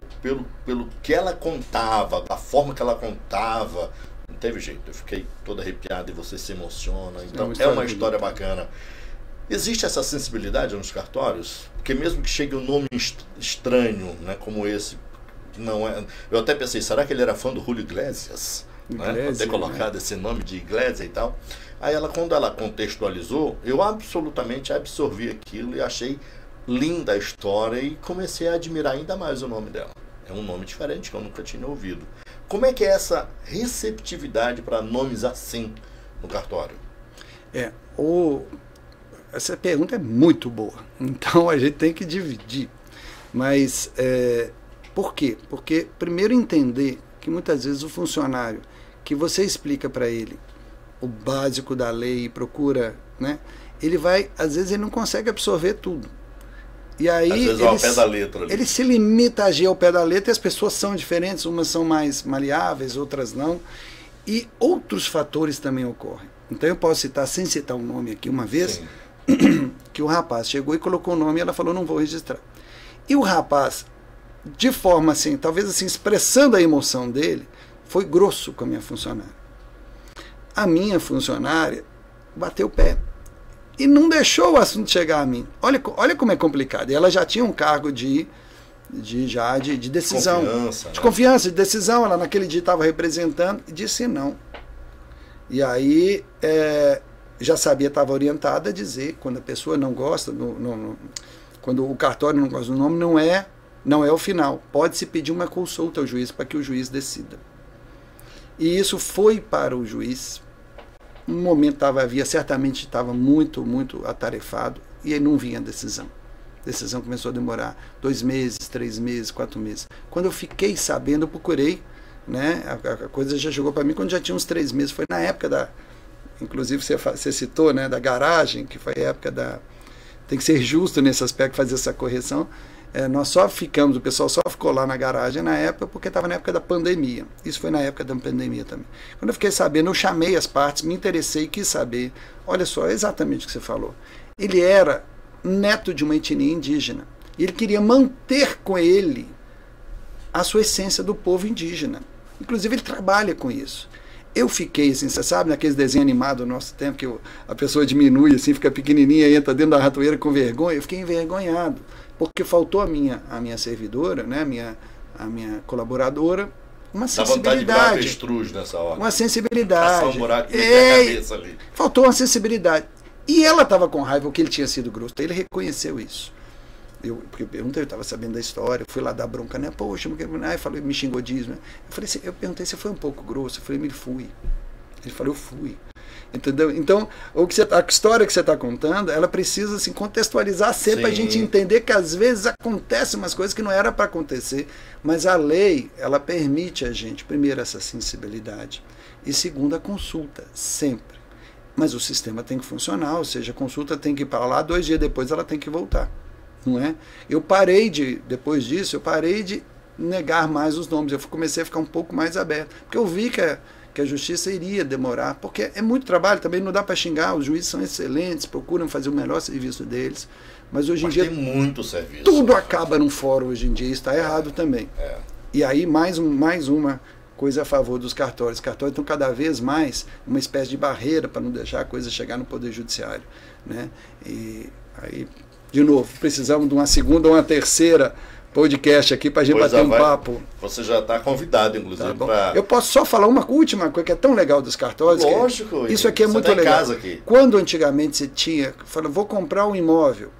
que ela contava, da forma que ela contava, não teve jeito, eu fiquei todo arrepiado, e você se emociona. Então é uma história bacana. Existe essa sensibilidade nos cartórios? Porque mesmo que chegue um nome estranho, né, como esse, que não é... Eu até pensei, será que ele era fã do Julio Iglesias? Né? Ter colocado esse nome de Iglesias e tal. Aí quando ela contextualizou, eu absolutamente absorvi aquilo e achei linda a história e comecei a admirar ainda mais o nome dela. É um nome diferente que eu nunca tinha ouvido. Como é que é essa receptividade para nomes assim no cartório? Essa pergunta é muito boa. Então a gente tem que dividir. Mas por quê? Porque primeiro entender que muitas vezes o funcionário que você explica para ele o básico da lei e procura, né? Ele vai, às vezes ele não consegue absorver tudo. E aí às vezes ao pé da letra ali. Ele se limita a agir ao pé da letra e as pessoas são diferentes, umas são mais maleáveis, outras não. E outros fatores também ocorrem. Então eu posso citar, sem citar um nome aqui, uma vez, que o rapaz chegou e colocou o nome e ela falou, não vou registrar. E o rapaz, de forma assim, talvez assim, expressando a emoção dele, foi grosso com a minha funcionária. A minha funcionária bateu o pé e não deixou o assunto chegar a mim. Olha como é complicado. E ela já tinha um cargo de decisão. Confiança, de confiança, de decisão. Ela naquele dia estava representando e disse não. E aí já sabia, estava orientada a dizer, quando a pessoa não gosta, quando o cartório não gosta do nome, não é o final. Pode-se pedir uma consulta ao juiz para que o juiz decida. E isso foi para o juiz. Um momento certamente estava muito, muito atarefado e aí não vinha a decisão. A decisão começou a demorar 2 meses, 3 meses, 4 meses. Quando eu fiquei sabendo, eu procurei, né? A coisa já chegou para mim quando já tinha uns 3 meses. Foi na época inclusive você citou, né, da garagem, que foi a época tem que ser justo nesse aspecto, fazer essa correção. Nós só ficamos, o pessoal só ficou lá na garagem na época porque estava na época da pandemia. Isso foi na época da pandemia também. Quando eu fiquei sabendo, eu chamei as partes, me interessei, quis saber. Olha só, é exatamente o que você falou. Ele era neto de uma etnia indígena. E ele queria manter com ele a sua essência do povo indígena. Inclusive, ele trabalha com isso. Eu fiquei, assim, você sabe, naqueles desenhos animados do nosso tempo, que a pessoa diminui, assim, fica pequenininha e entra dentro da ratoeira com vergonha. Eu fiquei envergonhado. Porque faltou a minha servidora, né, a minha colaboradora, uma sensibilidade. Dá vontade de avestruz nessa hora. Uma sensibilidade. Passar um buraco na cabeça ali. Faltou uma sensibilidade. E ela estava com raiva porque ele tinha sido grosso. Ele reconheceu isso. Porque eu perguntei, eu estava sabendo da história, fui lá dar bronca, né? Poxa, falou, me xingou disso, né? Eu perguntei se foi um pouco grosso. Eu falei, me fui. Ele falou, eu fui. Entendeu? Então, a história que você está contando, ela precisa assim, contextualizar sempre para a gente entender que às vezes acontecem umas coisas que não era para acontecer, mas a lei, ela permite a gente, primeiro, essa sensibilidade e segundo, a consulta, sempre. Mas o sistema tem que funcionar, ou seja, a consulta tem que ir para lá, 2 dias depois ela tem que voltar, não é? Depois disso, eu parei de negar mais os nomes, eu comecei a ficar um pouco mais aberto, porque eu vi que a justiça iria demorar, porque é muito trabalho, também não dá para xingar, os juízes são excelentes, procuram fazer o melhor serviço deles, mas hoje em dia tem muito serviço. Tudo acaba num fórum hoje em dia, isso está errado também. E aí mais uma coisa a favor dos cartórios. Os cartórios estão cada vez mais uma espécie de barreira para não deixar a coisa chegar no Poder Judiciário, né? E aí, de novo, precisamos de uma segunda ou uma terceira podcast aqui para a gente bater um papo. Você já está convidado, inclusive. Tá, eu posso só falar uma última coisa que é tão legal dos cartórios. Lógico. Isso aqui é muito legal. Casa aqui. Quando antigamente você falou, vou comprar um imóvel.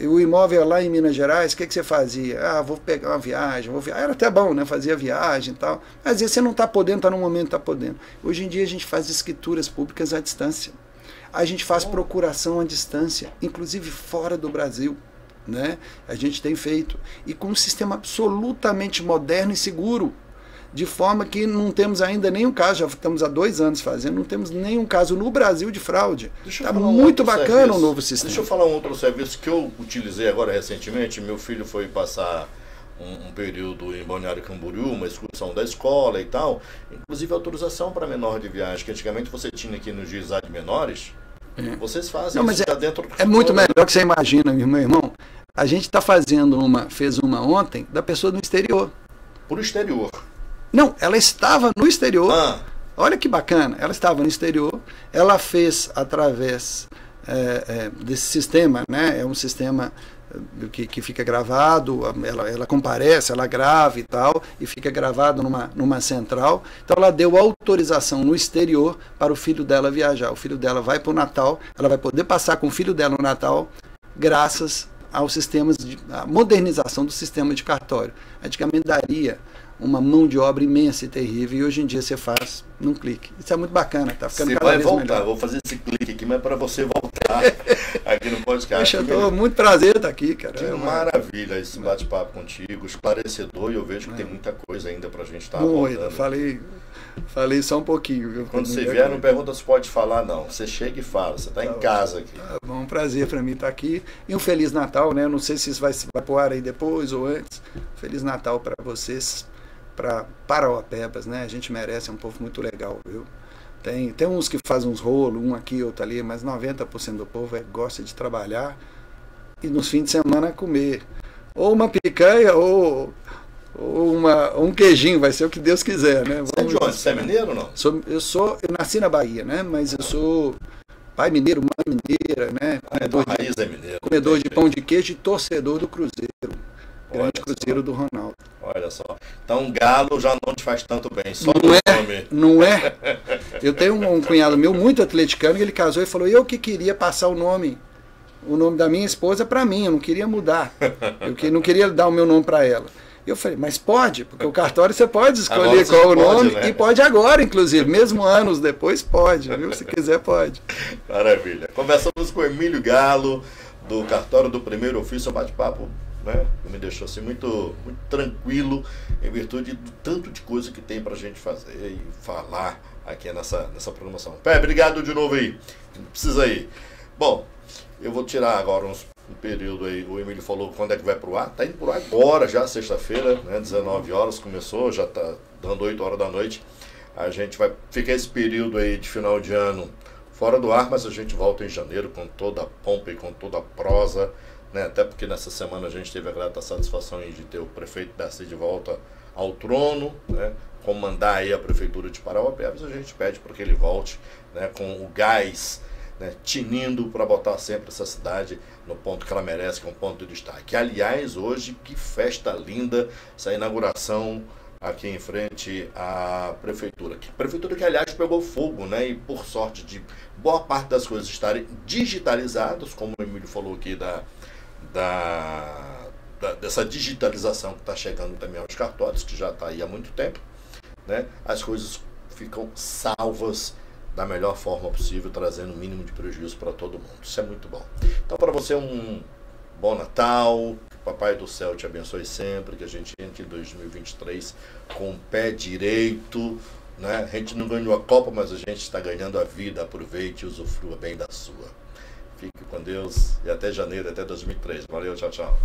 E o imóvel lá em Minas Gerais, o que você fazia? Vou pegar uma viagem, Era até bom, né? Fazia viagem e tal. Mas às vezes você não está podendo, está num momento, está podendo. Hoje em dia a gente faz escrituras públicas à distância. A gente faz procuração à distância, inclusive fora do Brasil. Né? A gente tem feito e com um sistema absolutamente moderno e seguro, de forma que não temos ainda nenhum caso, já estamos há 2 anos fazendo, não temos nenhum caso no Brasil de fraude. Está muito bacana o novo sistema. Deixa eu falar um outro serviço que eu utilizei agora recentemente. Meu filho foi passar um período em Balneário Camboriú, uma excursão da escola e tal, inclusive autorização para menor de viagem, que antigamente você tinha aqui no juizado de menores. Vocês fazem não, mas isso dentro do muito melhor que você imagina, meu irmão. A gente está fez uma ontem da pessoa no exterior. Por exterior? Não, ela estava no exterior. Olha que bacana, ela estava no exterior, ela fez através desse sistema, né? É um sistema que fica gravado, ela comparece, ela grava e tal, e fica gravado numa central. Então ela deu autorização no exterior para o filho dela viajar. O filho dela vai para o Natal, ela vai poder passar com o filho dela no Natal, graças aos sistemas à modernização do sistema de cartório. Antigamente daria uma mão de obra imensa e terrível, e hoje em dia você faz num clique. Isso é muito bacana, tá ficando cada vez voltar, melhor. vou fazer esse clique aqui, mas é para você voltar aqui no podcast. Poxa, eu tô muito prazer estar aqui, cara. Que maravilha esse bate-papo contigo, esclarecedor, e eu vejo que tem muita coisa ainda pra gente estar abordando. Falei só um pouquinho. Viu? Quando você vier, não pergunta se pode falar, não. Você chega e fala, você está em casa aqui. Tá bom, um prazer para mim estar aqui. E um Feliz Natal, né? Não sei se isso vai pro ar aí depois ou antes. Feliz Natal para vocês, para Parauapebas, né? A gente merece, é um povo muito legal, viu? Tem uns que fazem uns rolos, um aqui, outro ali, mas 90% do povo gosta de trabalhar e nos fins de semana comer. Ou uma picanha, ou um queijinho, vai ser o que Deus quiser, né? Você é de onde? Você é mineiro ou não? Eu nasci na Bahia, né? Mas eu sou pai mineiro, mãe mineira, né? Comedor de pão de queijo e torcedor do Cruzeiro. Grande Cruzeiro do Ronaldo. Olha só. Então Galo já não te faz tanto bem, só não no é, nome. Não é? Eu tenho um cunhado meu muito atleticano que ele casou e falou, eu que queria passar o nome da minha esposa para mim, eu não queria mudar. Eu não queria dar o meu nome para ela. Eu falei, mas pode, porque o cartório você pode escolher qual o nome, né? E pode agora, inclusive, mesmo anos depois pode, viu? Se quiser, pode. Maravilha. Conversamos com o Emílio Galo, do cartório do primeiro ofício, um bate-papo, né? Me deixou assim muito tranquilo, em virtude do tanto de coisa que tem pra gente fazer e falar aqui nessa programação. Pé, obrigado de novo aí. Precisa ir. Bom, eu vou tirar agora um período aí, o Emílio falou quando é que vai pro ar, tá indo pro ar agora já, sexta-feira, né, 19 horas começou, já tá dando 8 horas da noite, a gente vai ficar esse período aí de final de ano fora do ar, mas a gente volta em janeiro com toda a pompa e com toda a prosa, né, até porque nessa semana a gente teve a grata satisfação aí de ter o prefeito Darcy de volta ao trono, né, comandar aí a prefeitura de Parauapebas, a gente pede para que ele volte, né, com o gás, né, tinindo para botar sempre essa cidade no ponto que ela merece, que é um ponto de destaque. Aliás, hoje, que festa linda, essa inauguração aqui em frente à prefeitura. Prefeitura que, aliás, pegou fogo, né, e por sorte de boa parte das coisas estarem digitalizadas, como o Emílio falou aqui dessa digitalização que está chegando também aos cartórios, que já está aí há muito tempo, né, as coisas ficam salvas da melhor forma possível, trazendo o mínimo de prejuízo para todo mundo. Isso é muito bom. Então, para você, um bom Natal, que o Papai do Céu te abençoe sempre, que a gente entre em 2023 com o pé direito, né? A gente não ganhou a Copa, mas a gente está ganhando a vida. Aproveite e usufrua bem da sua. Fique com Deus e até janeiro, até 2003. Valeu, tchau, tchau.